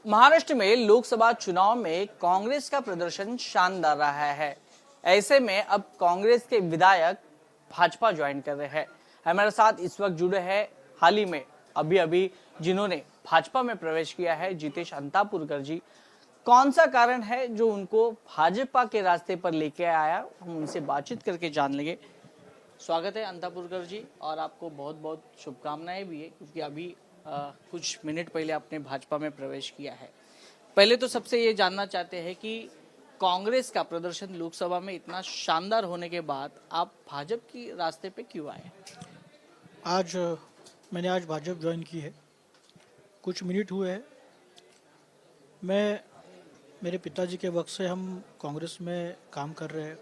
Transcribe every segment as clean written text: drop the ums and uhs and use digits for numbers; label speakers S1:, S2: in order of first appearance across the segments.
S1: महाराष्ट्र में लोकसभा चुनाव में कांग्रेस का प्रदर्शन शानदार रहा है। ऐसे में अब कांग्रेस के विधायक भाजपा ज्वाइन कर रहे हैं। हमारे साथ इस वक्त जुड़े हैं हाल ही में अभी जिन्होंने भाजपा में प्रवेश किया है, जितेश अंतापुरकर जी। कौन सा कारण है जो उनको भाजपा के रास्ते पर लेके आया, हम उनसे बातचीत करके जान लेंगे। स्वागत है अंतापुरकर जी, और आपको बहुत बहुत शुभकामनाएं भी है, क्योंकि अभी कुछ मिनट पहले आपने भाजपा में प्रवेश किया है। पहले तो सबसे ये जानना चाहते हैं कि कांग्रेस का प्रदर्शन लोकसभा में इतना शानदार होने के बाद आप भाजपा की रास्ते पे क्यों आए?
S2: मैंने आज भाजपा ज्वाइन की है, कुछ मिनट हुए हैं। मेरे पिताजी के वक्त से हम कांग्रेस में काम कर रहे हैं।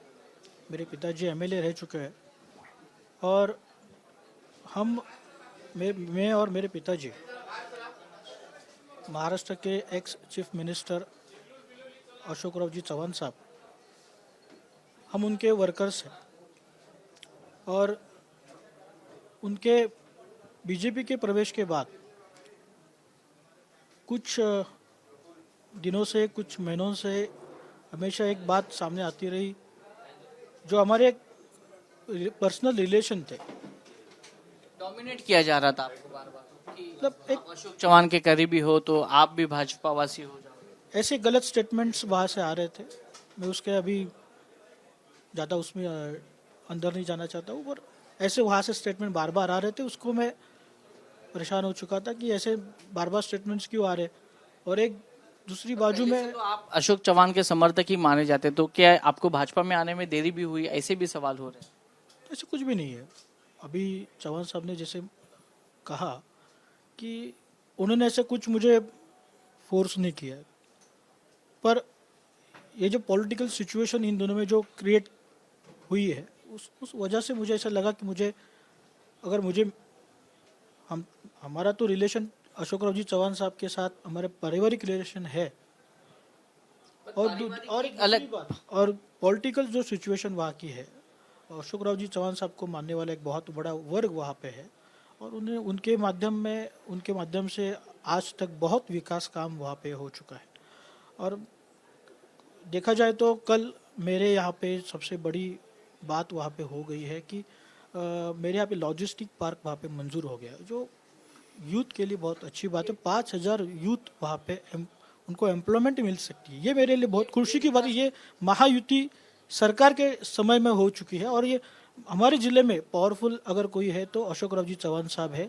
S2: मेरे पिताजी एमएलए रह चुके हैं और मैं और मेरे पिताजी महाराष्ट्र के ex chief minister Ashok Rao ji Chavan साहब, हम उनके वर्कर्स हैं और उनके बीजेपी के प्रवेश के बाद कुछ दिनों से, कुछ महीनों से हमेशा एक बात सामने आती रही, जो हमारे एक पर्सनल रिलेशन थे।
S1: डोमिनेट किया जा रहा था आपको बार-बार कि
S2: मतलब एक
S1: अशोक चौहान के करीबी हो तो आप भी भाजपावासी हो जाओ।
S2: ऐसे गलत स्टेटमेंट्स वहाँ से आ रहे थे। मैं उसके अभी ज़्यादा उसमें अंदर नहीं जाना चाहता हूँ, पर ऐसे वहाँ से स्टेटमेंट बार बार आ रहे थे। उसको मैं परेशान हो चुका था कि ऐसे बार बार स्टेटमेंट्स क्यों आ रहे। और एक दूसरी बाजू में
S1: तो आप अशोक चौहान के समर्थक ही माने जाते, तो क्या आपको भाजपा में आने में देरी भी हुई? ऐसे भी सवाल हो रहे हैं।
S2: ऐसे कुछ भी नहीं है। अभी चौहान साहब ने जैसे कहा कि उन्होंने ऐसे कुछ मुझे फोर्स नहीं किया है, पर ये जो पॉलिटिकल सिचुएशन इन दोनों में जो क्रिएट हुई है, उस वजह से मुझे ऐसा लगा कि हमारा तो रिलेशन अशोक राव जी चौहान साहब के साथ हमारे पारिवारिक रिलेशन है, और एक अलग बात, और पॉलिटिकल जो सिचुएशन वहाँ की है, अशोक राव जी चौहान साहब को मानने वाला एक बहुत बड़ा वर्ग वहाँ पे है, और उनके माध्यम से आज तक बहुत विकास काम वहाँ पे हो चुका है। और देखा जाए तो कल मेरे यहाँ पे सबसे बड़ी बात वहाँ पे हो गई है कि मेरे यहाँ पे लॉजिस्टिक पार्क वहाँ पे मंजूर हो गया, जो यूथ के लिए बहुत अच्छी बात है। 5,000 यूथ वहाँ पे उनको एम्प्लॉयमेंट मिल सकती है। ये मेरे लिए बहुत खुशी की बात है। ये महायुति सरकार के समय में हो चुकी है, और ये हमारे जिले में पावरफुल अगर कोई है तो अशोक राव जी चौहान साहब है।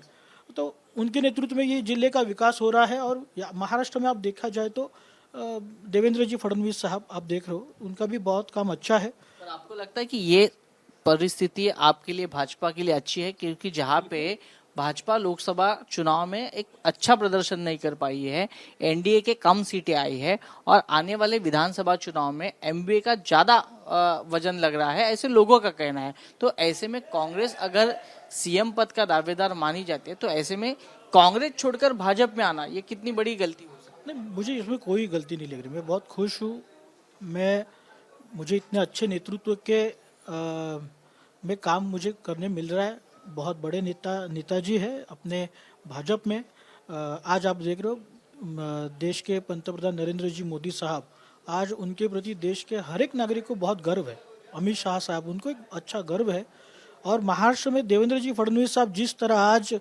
S2: तो उनके नेतृत्व में ये जिले का विकास हो रहा है। और महाराष्ट्र में आप देखा जाए तो देवेंद्र जी फडणवीस साहब आप देख रहे हो, उनका भी बहुत काम अच्छा है।
S1: पर आपको लगता है कि ये परिस्थिति आपके लिए, भाजपा के लिए अच्छी है? क्योंकि जहाँ पे भाजपा लोकसभा चुनाव में एक अच्छा प्रदर्शन नहीं कर पाई है, एनडीए के कम सीटें आई है, और आने वाले विधानसभा चुनाव में एमबीए का ज्यादा वजन लग रहा है, ऐसे लोगों का कहना है। तो ऐसे में कांग्रेस अगर सीएम पद का दावेदार मानी जाती है, तो ऐसे में कांग्रेस छोड़कर भाजपा में आना ये कितनी बड़ी गलती हो सकती है?
S2: नहीं, मुझे इसमें कोई गलती नहीं लग रही। मैं बहुत खुश हूँ। मुझे इतने अच्छे नेतृत्व में काम मुझे करने मिल रहा है। बहुत बड़े नेताजी है अपने भाजपा में। आज आप देख रहे हो देश के पंतप्रधान नरेंद्र जी मोदी साहब, आज उनके प्रति देश के हर एक नागरिक को बहुत गर्व है। अमित शाह साहब, उनको एक अच्छा गर्व है। और महाराष्ट्र में देवेंद्र जी फडणवीस साहब जिस तरह आज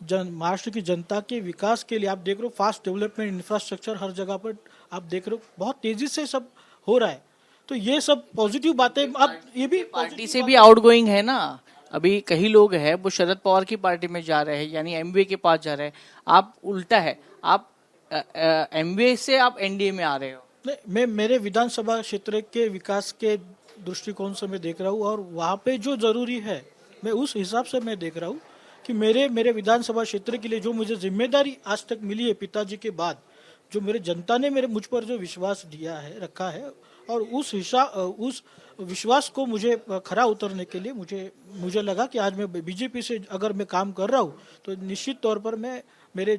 S2: महाराष्ट्र की जनता के विकास के लिए, आप देख रहे हो फास्ट डेवलपमेंट, इंफ्रास्ट्रक्चर हर जगह पर आप देख रहे हो, बहुत तेजी से सब हो रहा है। तो ये सब पॉजिटिव बातें। अब ये भी
S1: पार्टी से भी आउटगोइंग है ना। अभी कई लोग हैं वो शरद पवार की पार्टी में जा रहे हैं, यानी एमबीए के पास जा रहे हैं। आप उल्टा है, आप एमबीए से आप एनडीए में आ रहे हो।
S2: नहीं, मैं मेरे विधानसभा क्षेत्र के विकास के दृष्टिकोण से मैं देख रहा हूँ, और वहाँ पे जो जरूरी है मैं उस हिसाब से मैं देख रहा हूँ कि मेरे विधानसभा क्षेत्र के लिए जो मुझे जिम्मेदारी आज तक मिली है पिताजी के बाद, जो मेरे जनता ने मुझ पर जो विश्वास दिया है, रखा है, और उस विश्वास को मुझे खरा उतरने के लिए मुझे लगा कि आज मैं बीजेपी से अगर मैं काम कर रहा हूँ तो निश्चित तौर पर मैं मेरे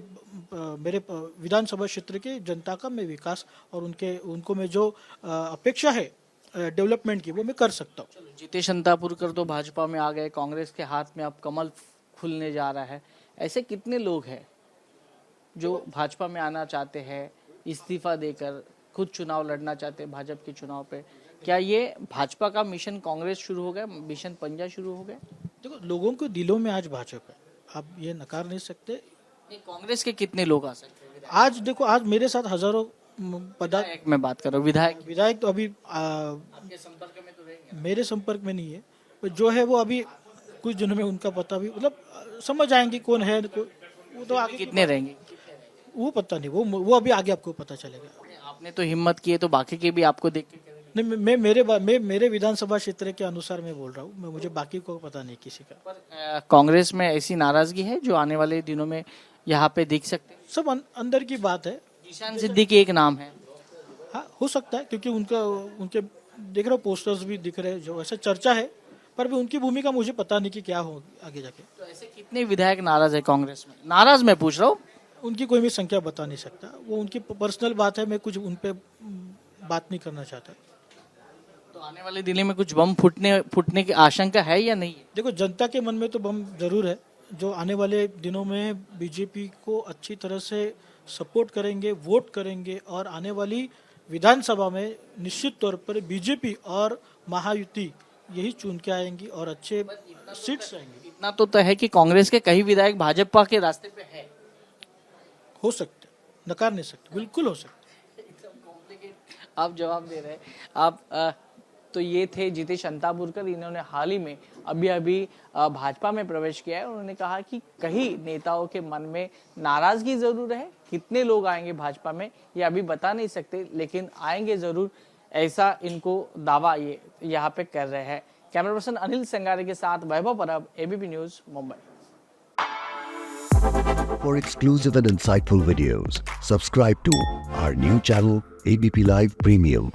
S2: विधानसभा क्षेत्र के जनता का मैं विकास और उनको मैं जो अपेक्षा है डेवलपमेंट की, वो मैं कर सकता हूँ।
S1: जितेश अंतापुरकर तो भाजपा में आ गए, कांग्रेस के हाथ में अब कमल खुलने जा रहा है। ऐसे कितने लोग हैं जो भाजपा में आना चाहते हैं, इस्तीफा देकर खुद चुनाव लड़ना चाहते हैं भाजपा के चुनाव पे। क्या ये भाजपा का मिशन कांग्रेस शुरू हो गया, मिशन पंजा शुरू हो गया?
S2: देखो, लोगों के दिलों में आज भाजपा है, आप ये नकार नहीं सकते।
S1: नहीं, कांग्रेस के कितने लोग आ सकते हैं?
S2: आज देखो, आज मेरे साथ हजारों
S1: विधायक मैं बात कर रहा हूँ,
S2: विधायक तो अभी
S1: आपके संपर्क में तो रहेंगे।
S2: मेरे संपर्क में नहीं है, पर जो है वो अभी कुछ दिनों में उनका पता भी मतलब समझ आएंगे कौन है, वो तो आगे
S1: कितने रहेंगे
S2: वो पता नहीं, वो अभी आगे आपको पता चलेगा।
S1: आपने तो हिम्मत की है तो बाकी के भी आपको देख के करेंगे।
S2: नहीं, मैं मेरे विधानसभा क्षेत्र के अनुसार मैं बोल रहा हूँ, मुझे बाकी को पता नहीं किसी का।
S1: पर कांग्रेस में ऐसी नाराजगी है जो आने वाले दिनों में यहाँ पे दिख सकते हैं?
S2: सब अंदर की बात है।
S1: ईशान सिद्दीकी एक नाम है।
S2: हाँ, हो सकता है, क्योंकि उनके देख रहे हो पोस्टर्स भी दिख रहे हैं, जो ऐसा चर्चा है, पर भी उनकी भूमिका मुझे पता नहीं कि क्या हो आगे जाके।
S1: तो ऐसे कितने विधायक नाराज है कांग्रेस में? नाराज मैं पूछ रहा हूँ।
S2: उनकी कोई भी संख्या बता नहीं सकता, वो उनकी पर्सनल बात है, मैं कुछ उन पे बात नहीं करना चाहता।
S1: तो आने वाले दिल्ली में कुछ बम फूटने की आशंका है या नहीं है?
S2: देखो, जनता के मन में तो बम जरूर है, जो आने वाले दिनों में बीजेपी को अच्छी तरह से सपोर्ट करेंगे, वोट करेंगे, और आने वाली विधानसभा में निश्चित तौर पर बीजेपी और महायुति यही चुन के आएंगी और अच्छे सीट्स आएंगे।
S1: इतना तो तय है कि कांग्रेस के कई विधायक भाजपा के रास्ते पे है।
S2: हो सकते, नकार नहीं सकते, बिल्कुल हो सकते।
S1: आप जवाब दे रहे हैं। आप तो ये थे जितेश अंतापुरकर। इन्होंने हाल ही में अभी भाजपा में प्रवेश किया है। उन्होंने कहा कि कई नेताओं के मन में नाराजगी जरूर है, कितने लोग आएंगे भाजपा में ये अभी बता नहीं सकते, लेकिन आएंगे जरूर, ऐसा इनको दावा ये यहाँ पे कर रहे हैं। कैमरा पर्सन अनिल संगारे के साथ वैभव परब, ABP news, Mumbai.
S3: For exclusive and insightful videos, subscribe to our new channel ABP Live Premium.